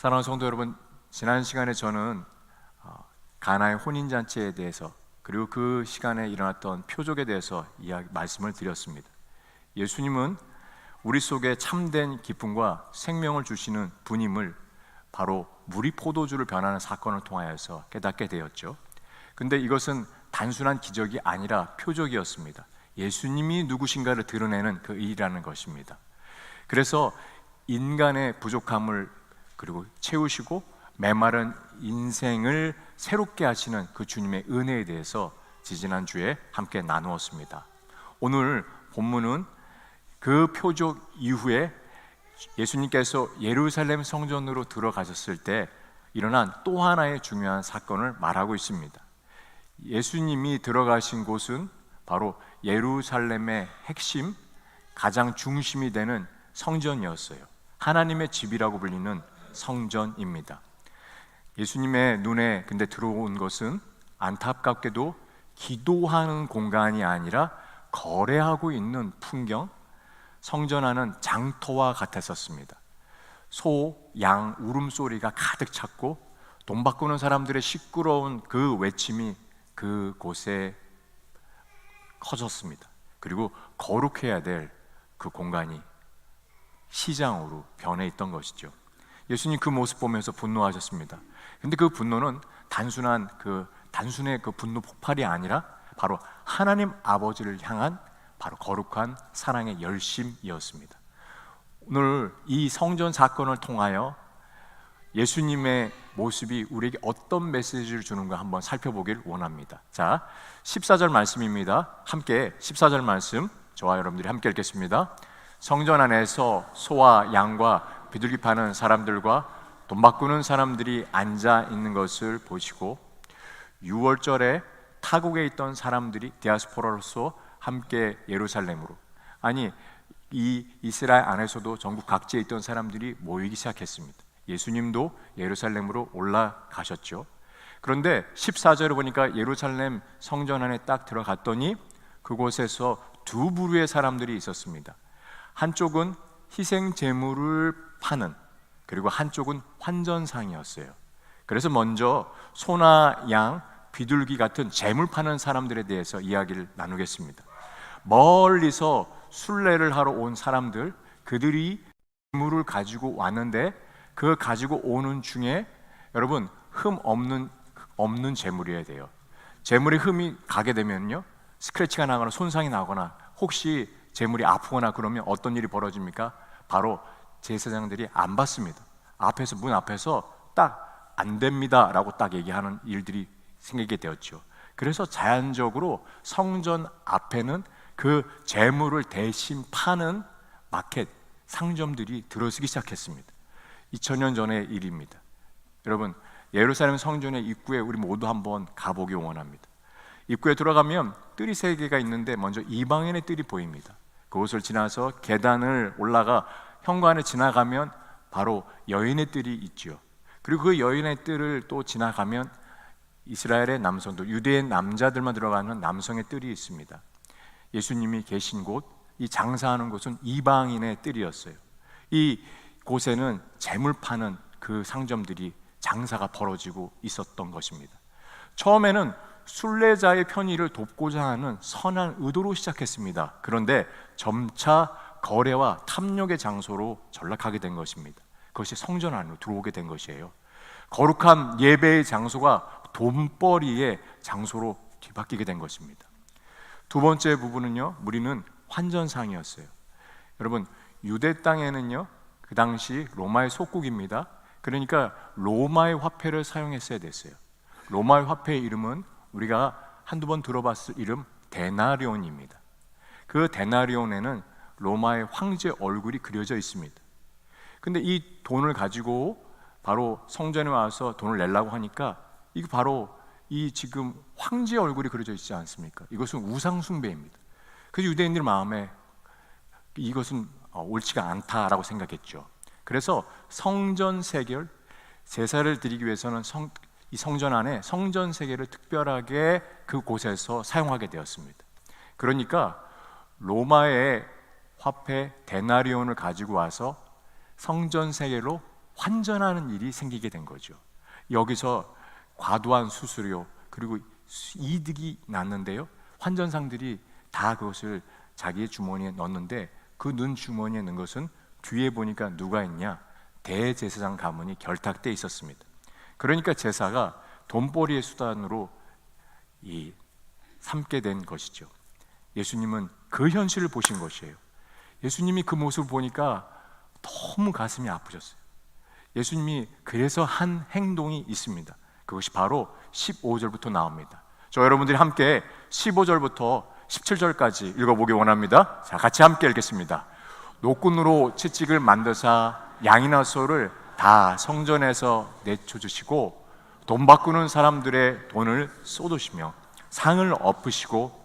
사랑하는 성도 여러분, 지난 시간에 저는 가나의 혼인잔치에 대해서 그리고 그 시간에 일어났던 표적에 대해서 말씀을 드렸습니다. 예수님은 우리 속에 참된 기쁨과 생명을 주시는 분임을 바로 물이 포도주를 변하는 사건을 통하여서 깨닫게 되었죠. 근데 이것은 단순한 기적이 아니라 표적이었습니다. 예수님이 누구신가를 드러내는 그 일이라는 것입니다. 그래서 인간의 부족함을 그리고 채우시고 메마른 인생을 새롭게 하시는 그 주님의 은혜에 대해서 지지난주에 함께 나누었습니다. 오늘 본문은 그 표적 이후에 예수님께서 예루살렘 성전으로 들어가셨을 때 일어난 또 하나의 중요한 사건을 말하고 있습니다. 예수님이 들어가신 곳은 바로 예루살렘의 핵심, 가장 중심이 되는 성전이었어요. 하나님의 집이라고 불리는 성전입니다. 예수님의 눈에 근데 들어온 것은 안타깝게도 기도하는 공간이 아니라 거래하고 있는 풍경, 성전하는 장터와 같았었습니다. 소, 양 울음소리가 가득 찼고 돈 바꾸는 사람들의 시끄러운 그 외침이 그곳에 커졌습니다. 그리고 거룩해야 될 그 공간이 시장으로 변해 있던 것이죠. 예수님 그 모습 보면서 분노하셨습니다. 근데 그 분노는 단순의 그 분노 폭발이 아니라 바로 하나님 아버지를 향한 바로 거룩한 사랑의 열심이었습니다. 오늘 이 성전 사건을 통하여 예수님의 모습이 우리에게 어떤 메시지를 주는가 한번 살펴보길 원합니다. 자, 14절 말씀입니다. 함께 14절 말씀 저와 여러분들이 함께 읽겠습니다. 성전 안에서 소와 양과 비둘기 파는 사람들과 돈 바꾸는 사람들이 앉아 있는 것을 보시고 6월절에 타국에 있던 사람들이 디아스포라로서 함께 예루살렘으로, 아니 이 이스라엘 안에서도 전국 각지에 있던 사람들이 모이기 시작했습니다. 예수님도 예루살렘으로 올라가셨죠. 그런데 14절에 보니까 예루살렘 성전 안에 딱 들어갔더니 그곳에서 두 부류의 사람들이 있었습니다. 한쪽은 희생 제물을 파는, 그리고 한쪽은 환전상이었어요. 그래서 먼저 소나 양, 비둘기 같은 제물 파는 사람들에 대해서 이야기를 나누겠습니다. 멀리서 순례를 하러 온 사람들, 그들이 제물을 가지고 왔는데 그 가지고 오는 중에 여러분 흠 없는 제물이어야 돼요. 제물에 흠이 가게 되면요, 스크래치가 나거나 손상이 나거나 혹시 제물이 아프거나 그러면 어떤 일이 벌어집니까? 바로 제사장들이 안 받습니다. 앞에서 문 앞에서 딱 안 됩니다 라고 딱 얘기하는 일들이 생기게 되었죠. 그래서 자연적으로 성전 앞에는 그 제물을 대신 파는 마켓, 상점들이 들어서기 시작했습니다. 2000년 전의 일입니다. 여러분, 예루살렘 성전의 입구에 우리 모두 한번 가보기 원합니다. 입구에 들어가면 뜰이 3개가 있는데 먼저 이방인의 뜰이 보입니다. 그곳을 지나서 계단을 올라가 현관에 지나가면 바로 여인의 뜰이 있죠. 그리고 그 여인의 뜰을 또 지나가면 이스라엘의 남성들, 유대의 남자들만 들어가는 남성의 뜰이 있습니다. 예수님이 계신 곳, 이 장사하는 곳은 이방인의 뜰이었어요. 이 곳에는 재물 파는 그 상점들이 장사가 벌어지고 있었던 것입니다. 처음에는 순례자의 편의를 돕고자 하는 선한 의도로 시작했습니다. 그런데 점차 거래와 탐욕의 장소로 전락하게 된 것입니다. 그것이 성전 안으로 들어오게 된 것이에요. 거룩한 예배의 장소가 돈벌이의 장소로 뒤바뀌게 된 것입니다. 두 번째 부분은요, 무리는 환전상이었어요. 여러분, 유대 땅에는요, 그 당시 로마의 속국입니다. 그러니까 로마의 화폐를 사용했어야 됐어요. 로마의 화폐의 이름은 우리가 한두 번 들어봤을 이름 데나리온입니다. 그 데나리온에는 로마의 황제 얼굴이 그려져 있습니다. 근데 이 돈을 가지고 바로 성전에 와서 돈을 내려고 하니까 이게 바로 이 지금 황제 얼굴이 그려져 있지 않습니까? 이것은 우상 숭배입니다. 그래서 유대인들 마음에 이것은 옳지가 않다라고 생각했죠. 그래서 성전 세계를, 제사를 드리기 위해서는 이 성전 안에 성전 세계를 특별하게 그곳에서 사용하게 되었습니다. 그러니까 로마의 화폐 데나리온을 가지고 와서 성전 세계로 환전하는 일이 생기게 된 거죠. 여기서 과도한 수수료 그리고 이득이 났는데요, 환전상들이 다 그것을 자기의 주머니에 넣었는데 그 넣은 주머니에 넣은 것은 뒤에 보니까 누가 있냐? 대제사장 가문이 결탁돼 있었습니다. 그러니까 제사가 돈벌이의 수단으로 삼게 된 것이죠. 예수님은 그 현실을 보신 것이에요. 예수님이 그 모습을 보니까 너무 가슴이 아프셨어요. 예수님이 그래서 한 행동이 있습니다. 그것이 바로 15절부터 나옵니다. 저 여러분들이 함께 15절부터 17절까지 읽어보기 원합니다. 자, 같이 함께 읽겠습니다. 노끈으로 채찍을 만드사 양이나 소를 다 성전에서 내쳐주시고 돈 바꾸는 사람들의 돈을 쏟으시며 상을 엎으시고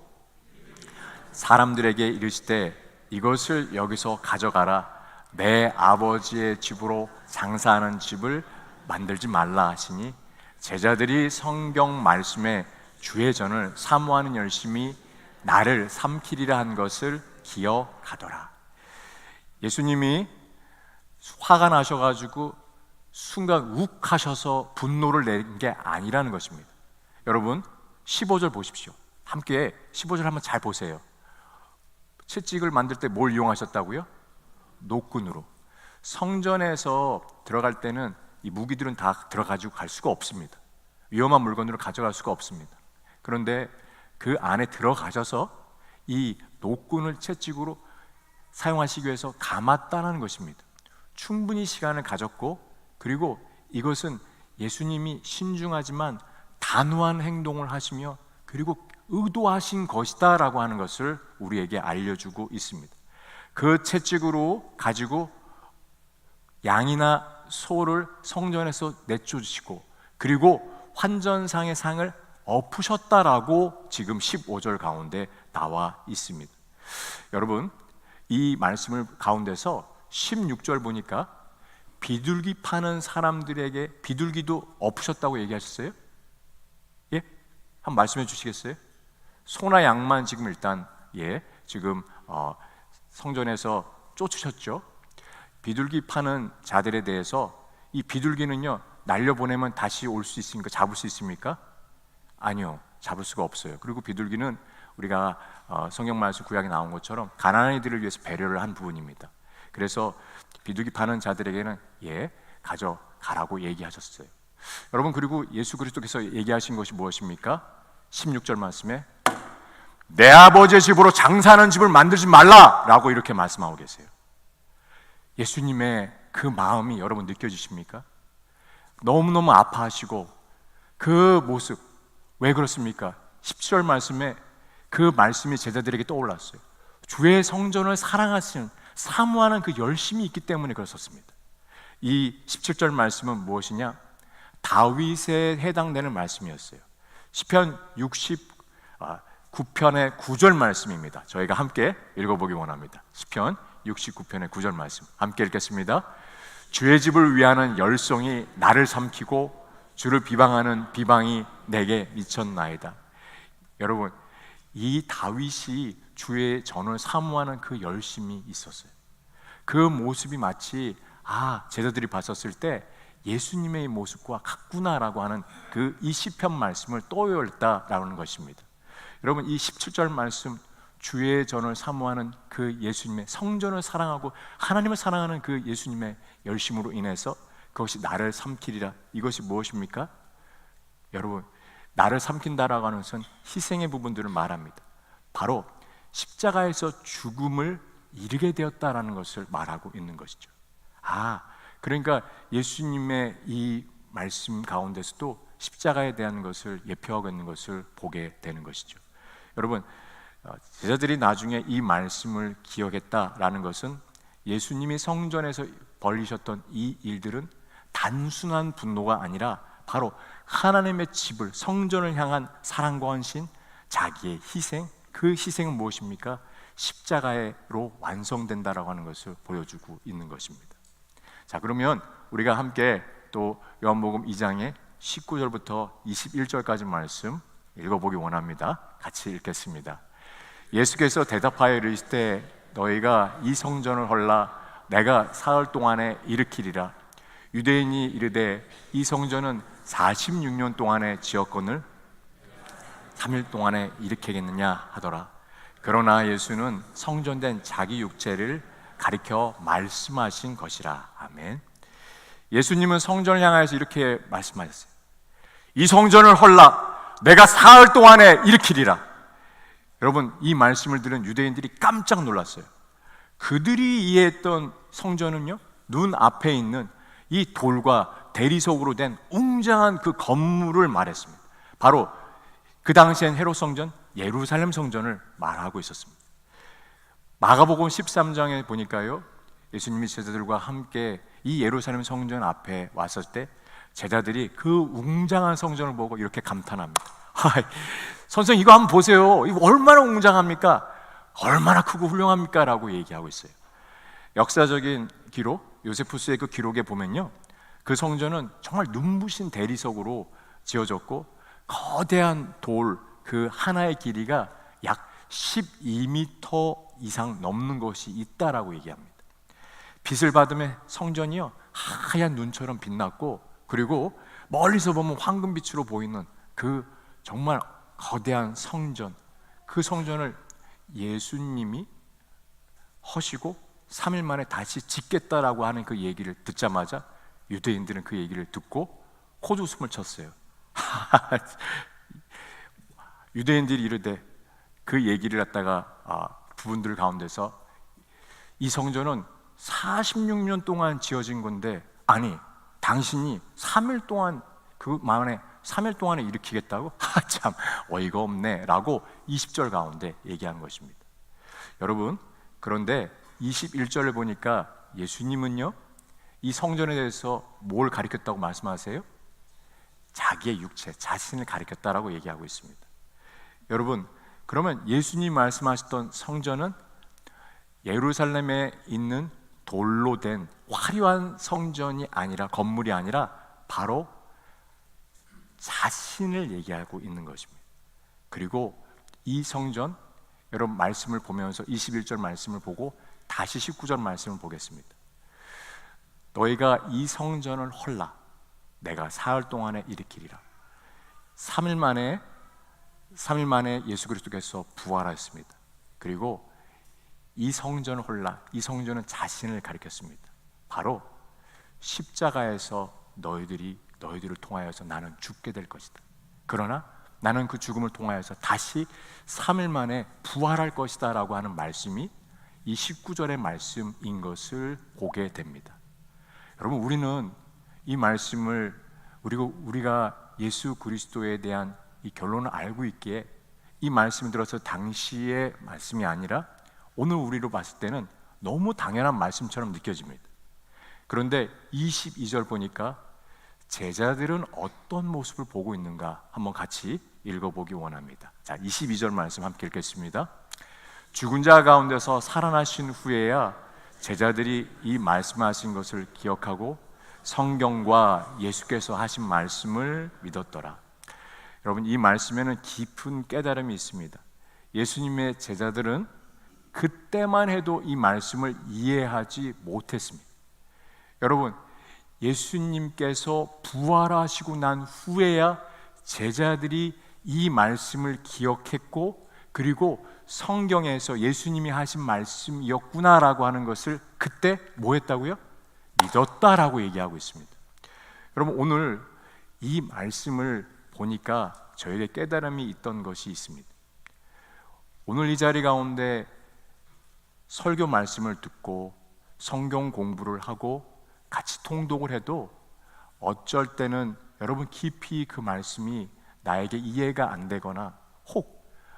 사람들에게 이르시되 이것을 여기서 가져가라. 내 아버지의 집으로 장사하는 집을 만들지 말라 하시니 제자들이 성경 말씀에 주의 전을 사모하는 열심히 나를 삼키리라 한 것을 기억하더라. 예수님이 화가 나셔가지고 순간 욱 하셔서 분노를 내린 게 아니라는 것입니다. 여러분 15절 보십시오. 함께 15절 한번 잘 보세요. 채찍을 만들 때 뭘 이용하셨다고요? 노끈으로. 성전에서 들어갈 때는 이 무기들은 다 들어가지고 갈 수가 없습니다. 위험한 물건으로 가져갈 수가 없습니다. 그런데 그 안에 들어가셔서 이 노끈을 채찍으로 사용하시기 위해서 감았다는 것입니다. 충분히 시간을 가졌고, 그리고 이것은 예수님이 신중하지만 단호한 행동을 하시며 그리고 의도하신 것이다 라고 하는 것을 우리에게 알려주고 있습니다. 그 채찍으로 가지고 양이나 소를 성전에서 내쫓으시고 그리고 환전상의 상을 엎으셨다라고 지금 15절 가운데 나와 있습니다. 여러분, 이 말씀을 가운데서 16절 보니까 비둘기 파는 사람들에게 비둘기도 엎으셨다고 얘기하셨어요? 예? 한번 말씀해 주시겠어요? 소나 양만 지금 일단 지금 성전에서 쫓으셨죠. 비둘기 파는 자들에 대해서 이 비둘기는요, 날려보내면 다시 올 수 있으니까 잡을 수 있습니까? 아니요, 잡을 수가 없어요. 그리고 비둘기는 우리가 성경 말씀 구약에 나온 것처럼 가난한 이들을 위해서 배려를 한 부분입니다. 그래서 비둘기 파는 자들에게는 가져가라고 얘기하셨어요. 여러분, 그리고 예수 그리스도께서 얘기하신 것이 무엇입니까? 16절 말씀에 내 아버지의 집으로 장사하는 집을 만들지 말라라고 이렇게 말씀하고 계세요. 예수님의 그 마음이 여러분 느껴지십니까? 너무너무 아파하시고 그 모습, 왜 그렇습니까? 17절 말씀에 그 말씀이 제자들에게 떠올랐어요. 주의 성전을 사랑하시는, 사모하는 그 열심이 있기 때문에 그렇습니다. 이 17절 말씀은 무엇이냐? 다윗에 해당되는 말씀이었어요. 시편 69편의 9절 말씀입니다. 저희가 함께 읽어보기 원합니다. 시편 69편의 9절 말씀 함께 읽겠습니다. 주의 집을 위하는 열성이 나를 삼키고 주를 비방하는 비방이 내게 미쳤나이다. 여러분, 이 다윗이 주의 전을 사모하는 그 열심이 있었어요. 그 모습이 마치 제자들이 봤었을 때 예수님의 모습과 같구나라고 하는 이 시편 말씀을 떠올렸다라는 것입니다. 여러분, 이 17절 말씀, 주의 전을 사모하는 그 예수님의 성전을 사랑하고 하나님을 사랑하는 그 예수님의 열심으로 인해서 그것이 나를 삼키리라. 이것이 무엇입니까? 여러분, 나를 삼킨다라고 하는 것은 희생의 부분들을 말합니다. 바로 십자가에서 죽음을 이루게 되었다라는 것을 말하고 있는 것이죠. 그러니까 예수님의 이 말씀 가운데서도 십자가에 대한 것을 예표하고 있는 것을 보게 되는 것이죠. 여러분, 제자들이 나중에 이 말씀을 기억했다라는 것은 예수님이 성전에서 벌이셨던 이 일들은 단순한 분노가 아니라 바로 하나님의 집을, 성전을 향한 사랑과 헌신, 자기의 희생, 그 희생은 무엇입니까? 십자가로 완성된다라고 하는 것을 보여주고 있는 것입니다. 자, 그러면 우리가 함께 또 요한복음 2장의 19절부터 21절까지 말씀 읽어보기 원합니다. 같이 읽겠습니다. 예수께서 대답하여 이르시되 너희가 이 성전을 헐라 내가 사흘 동안에 일으키리라. 유대인이 이르되 이 성전은 46년 동안의 지었건을 3일 동안에 일으키겠느냐 하더라. 그러나 예수는 성전된 자기 육체를 가리켜 말씀하신 것이라. 아멘. 예수님은 성전을 향하여서 이렇게 말씀하셨어요. 이 성전을 헐라, 내가 사흘 동안에 일으키리라. 여러분, 이 말씀을 들은 유대인들이 깜짝 놀랐어요. 그들이 이해했던 성전은요, 눈 앞에 있는 이 돌과 대리석으로 된 웅장한 그 건물을 말했습니다. 바로 그 당시엔 헤롯 성전, 예루살렘 성전을 말하고 있었습니다. 마가복음 13장에 보니까요, 예수님이 제자들과 함께 이 예루살렘 성전 앞에 왔을 때 제자들이 그 웅장한 성전을 보고 이렇게 감탄합니다. 선생님, 이거 한번 보세요. 이거 얼마나 웅장합니까? 얼마나 크고 훌륭합니까? 라고 얘기하고 있어요. 역사적인 기록, 요세푸스의 그 기록에 보면요, 그 성전은 정말 눈부신 대리석으로 지어졌고 거대한 돌 그 하나의 길이가 약 12m 이상 넘는 것이 있다라고 얘기합니다. 빛을 받으면 성전이요, 하얀 눈처럼 빛났고, 그리고 멀리서 보면 황금빛으로 보이는 그 정말 거대한 성전, 그 성전을 예수님이 허시고 3일 만에 다시 짓겠다라고 하는 그 얘기를 듣자마자 유대인들은 그 얘기를 듣고 콧웃음을 쳤어요. 유대인들이 이르되, 그 얘기를 갖다가 부분들 가운데서 이 성전은 46년 동안 지어진 건데, 아니 당신이 3일 동안 그 만에 3일 동안에 일으키겠다고? 참 어이가 없네 라고 20절 가운데 얘기한 것입니다. 여러분, 그런데 21절을 보니까 예수님은요, 이 성전에 대해서 뭘 가리켰다고 말씀하세요? 자기의 육체, 자신을 가리켰다라고 얘기하고 있습니다. 여러분, 그러면 예수님 말씀하셨던 성전은 예루살렘에 있는 돌로 된 화려한 성전이 아니라, 건물이 아니라 바로 자신을 얘기하고 있는 것입니다. 그리고 이 성전, 여러분 말씀을 보면서 21절 말씀을 보고 다시 19절 말씀을 보겠습니다. 너희가 이 성전을 헐라, 내가 사흘 동안에 일으키리라. 3일 만에 예수 그리스도께서 부활하셨습니다. 그리고 이 성전을 헐라, 이 성전은 자신을 가리켰습니다. 바로 십자가에서 너희들을 통하여서 나는 죽게 될 것이다. 그러나 나는 그 죽음을 통하여서 다시 3일 만에 부활할 것이다 라고 하는 말씀이 이 19절의 말씀인 것을 보게 됩니다. 여러분, 우리는 이 말씀을 우리가 예수 그리스도에 대한 이 결론을 알고 있기에 이 말씀을 들어서 당시의 말씀이 아니라 오늘 우리로 봤을 때는 너무 당연한 말씀처럼 느껴집니다. 그런데 22절 보니까 제자들은 어떤 모습을 보고 있는가 한번 같이 읽어보기 원합니다. 자, 22절 말씀 함께 읽겠습니다. 죽은 자 가운데서 살아나신 후에야 제자들이 이 말씀하신 것을 기억하고 성경과 예수께서 하신 말씀을 믿었더라. 여러분, 이 말씀에는 깊은 깨달음이 있습니다. 예수님의 제자들은 그때만 해도 이 말씀을 이해하지 못했습니다. 여러분, 예수님께서 부활하시고 난 후에야 제자들이 이 말씀을 기억했고, 그리고 성경에서 예수님이 하신 말씀이었구나라고 하는 것을 그때 뭐 했다고요? 믿었다라고 얘기하고 있습니다. 여러분, 오늘 이 말씀을 보니까 저에게 깨달음이 있던 것이 있습니다. 오늘 이 자리 가운데 설교 말씀을 듣고 성경 공부를 하고 같이 통독을 해도 어쩔 때는 여러분 깊이 그 말씀이 나에게 이해가 안 되거나 혹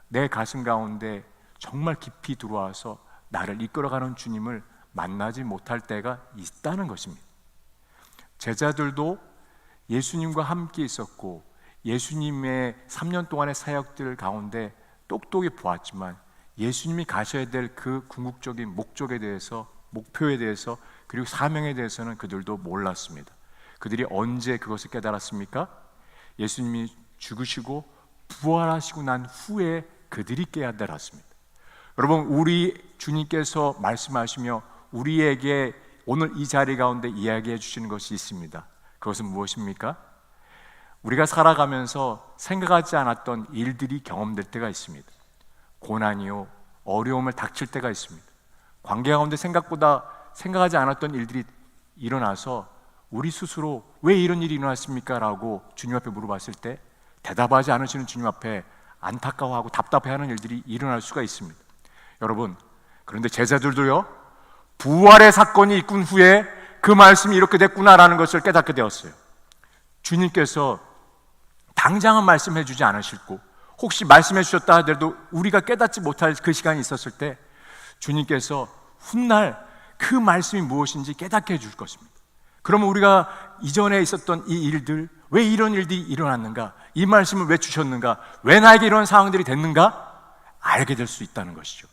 내 가슴 가운데 정말 깊이 들어와서 나를 이끌어가는 주님을 만나지 못할 때가 있다는 것입니다. 제자들도 예수님과 함께 있었고 예수님의 3년 동안의 사역들 가운데 똑똑히 보았지만 예수님이 가셔야 될 그 궁극적인 목적에 대해서, 목표에 대해서, 그리고 사명에 대해서는 그들도 몰랐습니다. 그들이 언제 그것을 깨달았습니까? 예수님이 죽으시고 부활하시고 난 후에 그들이 깨달았습니다. 여러분, 우리 주님께서 말씀하시며 우리에게 오늘 이 자리 가운데 이야기해 주시는 것이 있습니다. 그것은 무엇입니까? 우리가 살아가면서 생각하지 않았던 일들이 경험될 때가 있습니다. 고난이요, 어려움을 닥칠 때가 있습니다. 관계 가운데 생각보다 생각하지 않았던 일들이 일어나서 우리 스스로 왜 이런 일이 일어났습니까? 라고 주님 앞에 물어봤을 때 대답하지 않으시는 주님 앞에 안타까워하고 답답해하는 일들이 일어날 수가 있습니다. 여러분, 그런데 제자들도요, 부활의 사건이 있군 후에 그 말씀이 이렇게 됐구나라는 것을 깨닫게 되었어요. 주님께서 당장은 말씀해 주지 않으실고, 혹시 말씀해 주셨다 하더라도 우리가 깨닫지 못할 그 시간이 있었을 때 주님께서 훗날 그 말씀이 무엇인지 깨닫게 해줄 것입니다. 그러면 우리가 이전에 있었던 이 일들, 왜 이런 일들이 일어났는가, 이 말씀을 왜 주셨는가, 왜 나에게 이런 상황들이 됐는가 알게 될 수 있다는 것이죠.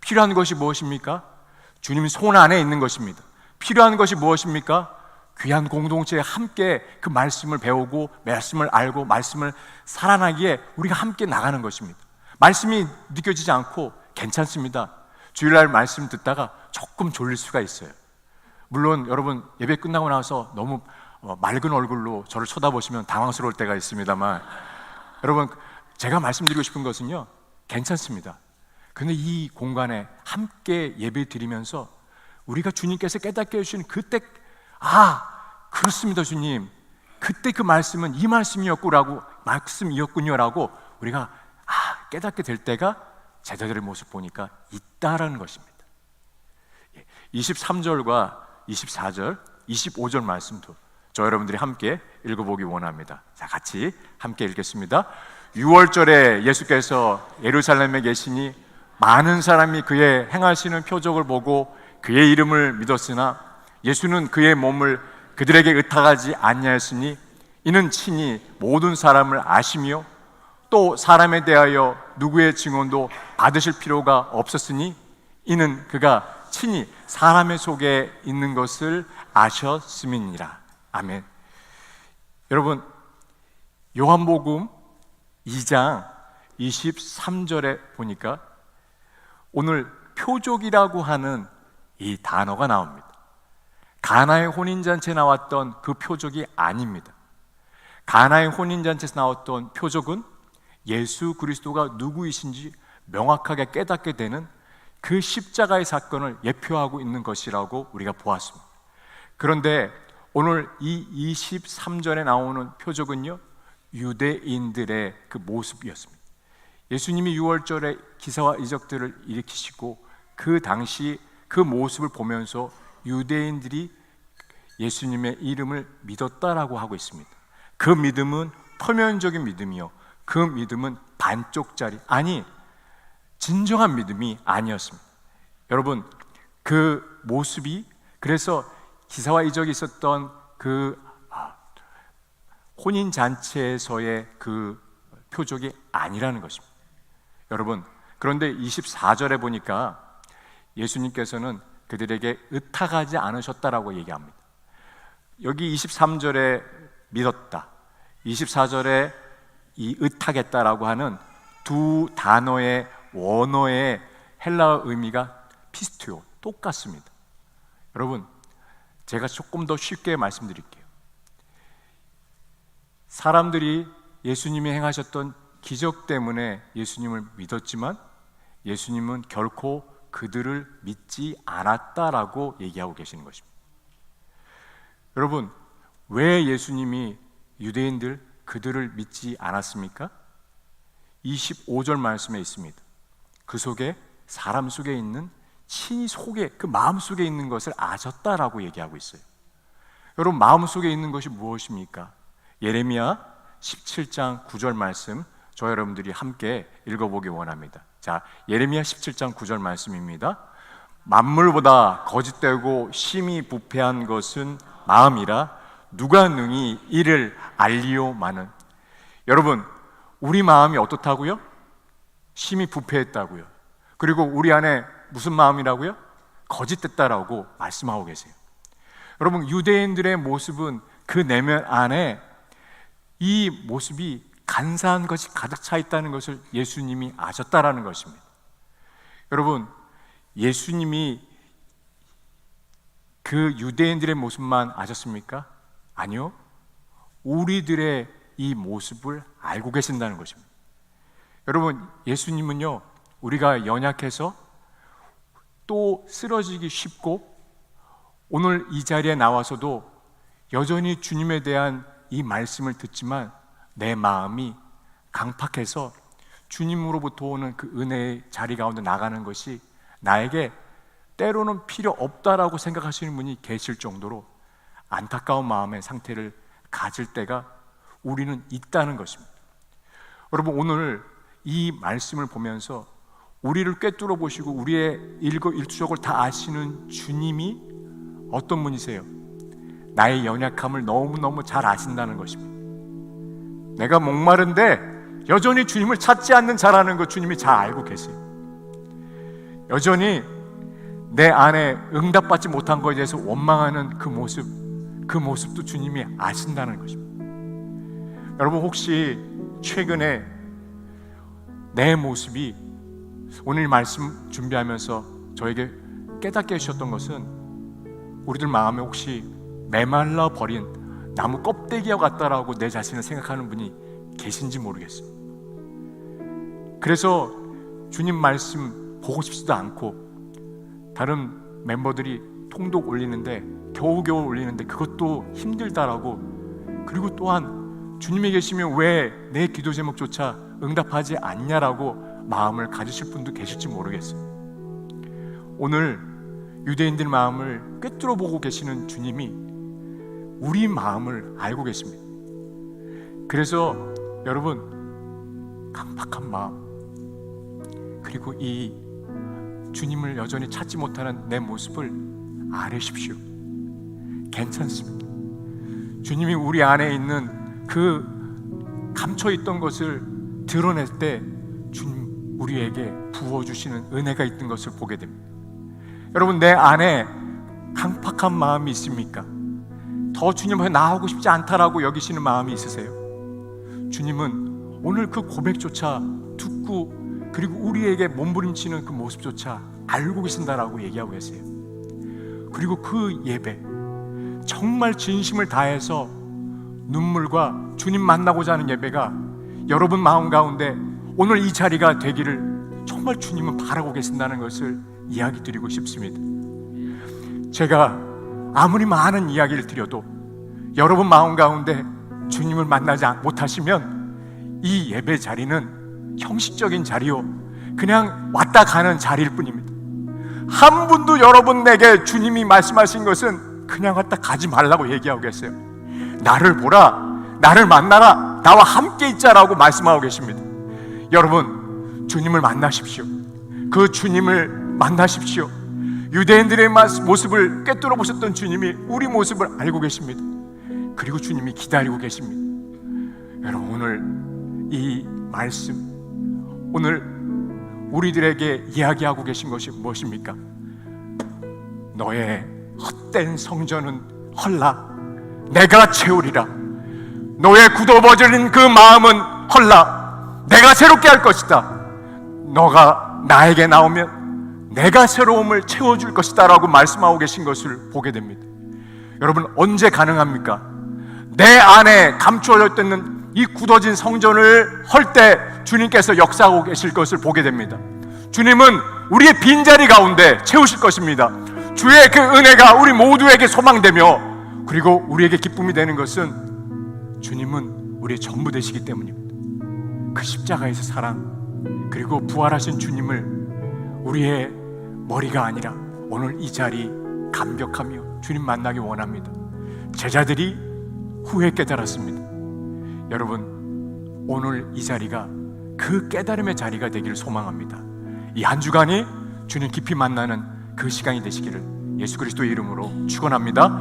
필요한 것이 무엇입니까? 주님 손 안에 있는 것입니다. 필요한 것이 무엇입니까? 귀한 공동체에 함께 그 말씀을 배우고 말씀을 알고 말씀을 살아나기에 우리가 함께 나가는 것입니다. 말씀이 느껴지지 않고 괜찮습니다. 주일날 말씀 듣다가 조금 졸릴 수가 있어요. 물론 여러분 예배 끝나고 나서 너무 맑은 얼굴로 저를 쳐다보시면 당황스러울 때가 있습니다만, 여러분 제가 말씀드리고 싶은 것은요, 괜찮습니다. 근데 이 공간에 함께 예배 드리면서 우리가 주님께서 깨닫게 해주신 그때, 그렇습니다 주님, 그때 그 말씀은 이 말씀이었군요 라고 우리가 깨닫게 될 때가 제자들의 모습 보니까 있다라는 것입니다. 23절과 24절, 25절 말씀도 저 여러분들이 함께 읽어보기 원합니다. 자, 같이 함께 읽겠습니다. 6월절에 예수께서 예루살렘에 계시니 많은 사람이 그의 행하시는 표적을 보고 그의 이름을 믿었으나 예수는 그의 몸을 그들에게 의탁하지 아니하였으니 이는 친히 모든 사람을 아시며 또 사람에 대하여 누구의 증언도 받으실 필요가 없었으니 이는 그가 친히 사람의 속에 있는 것을 아셨음이니라. 아멘. 여러분, 요한복음 2장 23절에 보니까 오늘 표적이라고 하는 이 단어가 나옵니다. 가나의 혼인잔치에 나왔던 그 표적이 아닙니다. 가나의 혼인잔치에서 나왔던 표적은 예수 그리스도가 누구이신지 명확하게 깨닫게 되는 그 십자가의 사건을 예표하고 있는 것이라고 우리가 보았습니다. 그런데 오늘 이 23절에 나오는 표적은요, 유대인들의 그 모습이었습니다. 예수님이 6월절에 기사와 이적들을 일으키시고 그 당시 그 모습을 보면서 유대인들이 예수님의 이름을 믿었다라고 하고 있습니다. 그 믿음은 표면적인 믿음이요, 그 믿음은 반쪽짜리, 진정한 믿음이 아니었습니다. 여러분, 그 모습이, 그래서 기사와 이적이 있었던 그 혼인잔치에서의 그 표적이 아니라는 것입니다. 여러분, 그런데 24절에 보니까 예수님께서는 그들에게 의탁하지 않으셨다라고 얘기합니다. 여기 23절에 믿었다, 24절에 이 의탁했다라고 하는 두 단어의 원어의 헬라어 의미가 피스토요, 똑같습니다. 여러분, 제가 조금 더 쉽게 말씀드릴게요. 사람들이 예수님이 행하셨던 기적 때문에 예수님을 믿었지만 예수님은 결코 그들을 믿지 않았다라고 얘기하고 계시는 것입니다. 여러분, 왜 예수님이 유대인들 그들을 믿지 않았습니까? 25절 말씀에 있습니다. 그 속에, 사람 속에 있는, 친히 속에, 그 마음 속에 있는 것을 아셨다라고 얘기하고 있어요. 여러분, 마음 속에 있는 것이 무엇입니까? 예레미야 17장 9절 말씀 저 여러분들이 함께 읽어보기 원합니다. 자, 예레미야 17장 9절 말씀입니다. 만물보다 거짓되고 심히 부패한 것은 마음이라 누가 능히 이를 알리오마는. 여러분, 우리 마음이 어떻다고요? 심히 부패했다고요. 그리고 우리 안에 무슨 마음이라고요? 거짓됐다라고 말씀하고 계세요. 여러분, 유대인들의 모습은 그 내면 안에 이 모습이 간사한 것이 가득 차 있다는 것을 예수님이 아셨다라는 것입니다. 여러분, 예수님이 그 유대인들의 모습만 아셨습니까? 아니요. 우리들의 이 모습을 알고 계신다는 것입니다. 여러분, 예수님은요, 우리가 연약해서 또 쓰러지기 쉽고 오늘 이 자리에 나와서도 여전히 주님에 대한 이 말씀을 듣지만 내 마음이 강팍해서 주님으로부터 오는 그 은혜의 자리 가운데 나가는 것이 나에게 때로는 필요 없다라고 생각하시는 분이 계실 정도로 안타까운 마음의 상태를 가질 때가 우리는 있다는 것입니다. 여러분, 오늘 이 말씀을 보면서 우리를 꿰뚫어 보시고 우리의 일거일투족을 다 아시는 주님이 어떤 분이세요? 나의 연약함을 너무너무 잘 아신다는 것입니다. 내가 목마른데 여전히 주님을 찾지 않는 자라는 것 주님이 잘 알고 계세요. 여전히 내 안에 응답받지 못한 것에 대해서 원망하는 그 모습도 주님이 아신다는 것입니다. 여러분, 혹시 최근에 내 모습이 오늘 말씀 준비하면서 저에게 깨닫게 해주셨던 것은 우리들 마음에 혹시 메말라 버린 나무 껍데기와 같다라고 내 자신을 생각하는 분이 계신지 모르겠어요. 그래서 주님 말씀 보고 싶지도 않고 다른 멤버들이 통독 올리는데 겨우겨우 올리는데 그것도 힘들다라고, 그리고 또한 주님이 계시면 왜 내 기도 제목조차 응답하지 않냐라고 마음을 가지실 분도 계실지 모르겠어요. 오늘 유대인들 마음을 꿰뚫어 보고 계시는 주님이 우리 마음을 알고 계십니다. 그래서 여러분, 강팍한 마음 그리고 이 주님을 여전히 찾지 못하는 내 모습을 아뢰십시오. 괜찮습니다. 주님이 우리 안에 있는 그 감춰있던 것을 드러낼 때 주님 우리에게 부어주시는 은혜가 있는 것을 보게 됩니다. 여러분, 내 안에 강팍한 마음이 있습니까? 더 주님 앞에 나오고 싶지 않다라고 여기시는 마음이 있으세요? 주님은 오늘 그 고백조차 듣고 그리고 우리에게 몸부림치는 그 모습조차 알고 계신다라고 얘기하고 계세요. 그리고 그 예배, 정말 진심을 다해서 눈물과 주님 만나고자 하는 예배가 여러분 마음 가운데 오늘 이 자리가 되기를 정말 주님은 바라고 계신다는 것을 이야기 드리고 싶습니다. 제가 아무리 많은 이야기를 드려도 여러분 마음 가운데 주님을 만나지 못하시면 이 예배 자리는 형식적인 자리요, 그냥 왔다 가는 자리일 뿐입니다. 한 분도 여러분에게 주님이 말씀하신 것은 그냥 왔다 가지 말라고 얘기하고 계세요. 나를 보라, 나를 만나라, 나와 함께 있자라고 말씀하고 계십니다. 여러분, 주님을 만나십시오. 그 주님을 만나십시오. 유대인들의 모습을 꿰뚫어 보셨던 주님이 우리 모습을 알고 계십니다. 그리고 주님이 기다리고 계십니다. 여러분, 오늘 이 말씀, 오늘 우리들에게 이야기하고 계신 것이 무엇입니까? 너의 헛된 성전은 헐라, 내가 채우리라. 너의 굳어버린 그 마음은 헐라, 내가 새롭게 할 것이다. 너가 나에게 나오면 내가 새로움을 채워줄 것이다 라고 말씀하고 계신 것을 보게 됩니다. 여러분, 언제 가능합니까? 내 안에 감추어져 있는 이 굳어진 성전을 헐 때 주님께서 역사하고 계실 것을 보게 됩니다. 주님은 우리의 빈자리 가운데 채우실 것입니다. 주의 그 은혜가 우리 모두에게 소망되며 그리고 우리에게 기쁨이 되는 것은 주님은 우리의 전부 되시기 때문입니다. 그 십자가에서 사랑 그리고 부활하신 주님을 우리의 머리가 아니라 오늘 이 자리 감격하며 주님 만나기 원합니다. 제자들이 후에 깨달았습니다. 여러분, 오늘 이 자리가 그 깨달음의 자리가 되기를 소망합니다. 이 한 주간이 주님 깊이 만나는 그 시간이 되시기를 예수 그리스도의 이름으로 축원합니다.